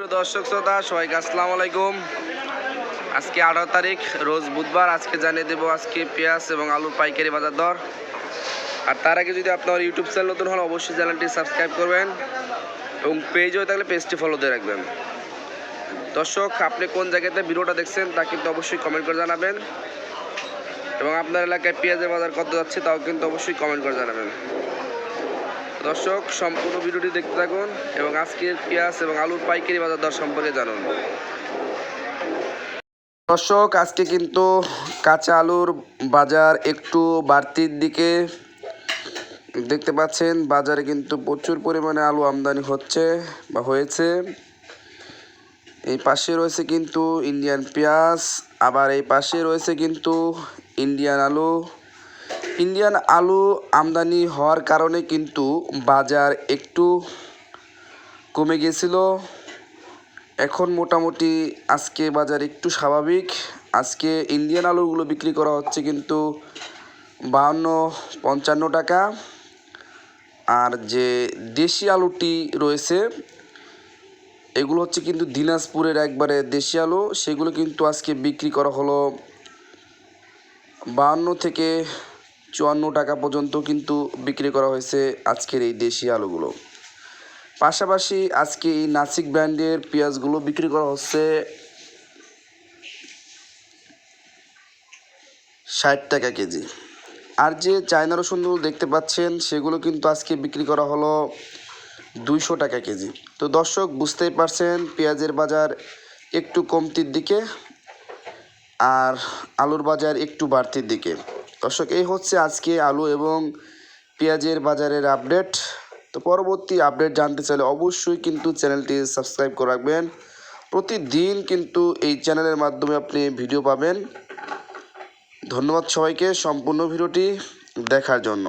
প্রিয় দর্শক শ্রোতা সবাইকে আসসালামু আলাইকুম। আজকে 18 তারিখ রোজ বুধবার। আজকে জানিয়ে দেবো আজকে পেঁয়াজ এবং আলুর পাইকারি বাজার দর। আর তার আগে যদি আপনার ইউটিউব চ্যানেল নতুন হন অবশ্যই চ্যানেলটি সাবস্ক্রাইব করবেন এবং পেজ হয়ে থাকলে পেজটি ফলো দিয়ে রাখবেন। দর্শক, আপনি কোন জায়গাতে ভিডিওটা দেখছেন তা কিন্তু অবশ্যই কমেন্ট করে জানাবেন এবং আপনার এলাকায় পেঁয়াজের বাজার কত যাচ্ছে তাও কিন্তু অবশ্যই কমেন্ট করে জানাবেন। দর্শক, সম্পূর্ণ ভিডিওটি দেখতে থাকুন এবং আজকের পেঁয়াজ এবং আলুর পাইকারি বাজার দর সম্পর্কে জানুন। দর্শক, আজকে কিন্তু কাঁচা আলুর বাজার একটু বাড়তির দিকে দেখতে পাচ্ছেন। বাজারে কিন্তু প্রচুর পরিমাণে আলু আমদানি হচ্ছে বা হয়েছে। এই পাশে রয়েছে কিন্তু ইন্ডিয়ান পেঁয়াজ, আবার এই পাশে রয়েছে কিন্তু ইন্ডিয়ান আলু। ইন্ডিয়ান আলু আমদানি হওয়ার কারণে কিন্তু বাজার একটু কমে গিয়েছিল। এখন মোটামুটি আজকে বাজার একটু স্বাভাবিক। আজকে ইন্ডিয়ান আলুগুলো বিক্রি করা হচ্ছে কিন্তু 52-55 টাকা। আর যে দেশি আলুটি রয়েছে এগুলো হচ্ছে কিন্তু দিনাজপুরের একবারে দেশি আলু, সেগুলো কিন্তু আজকে বিক্রি করা হলো 52 থেকে 54 টাকা পর্যন্ত কিন্তু বিক্রি করা হয়েছে আজকের এই দেশি আলুগুলো। পাশাপাশি আজকে এই নাসিক ব্র্যান্ডের পেঁয়াজগুলো বিক্রি করা হচ্ছে 60 টাকা কেজি। আর যে চায়না রসুনগুলো দেখতে পাচ্ছেন সেগুলো কিন্তু আজকে বিক্রি করা হলো 200 টাকা কেজি। তো দর্শক, বুঝতেই পারছেন পেঁয়াজের বাজার একটু কমতির দিকে আর আলুর বাজার একটু বাড়তির দিকে। দর্শক, এই হচ্ছে আজকে আলু এবং পেঁয়াজের বাজারের আপডেট। তো পরবর্তী আপডেট জানতে চাইলে অবশ্যই কিন্তু চ্যানেলটি সাবস্ক্রাইব করে রাখবেন। প্রতিদিন কিন্তু এই চ্যানেলের মাধ্যমে আপনি ভিডিও পাবেন। ধন্যবাদ সবাইকে সম্পূর্ণ ভিডিওটি দেখার জন্য।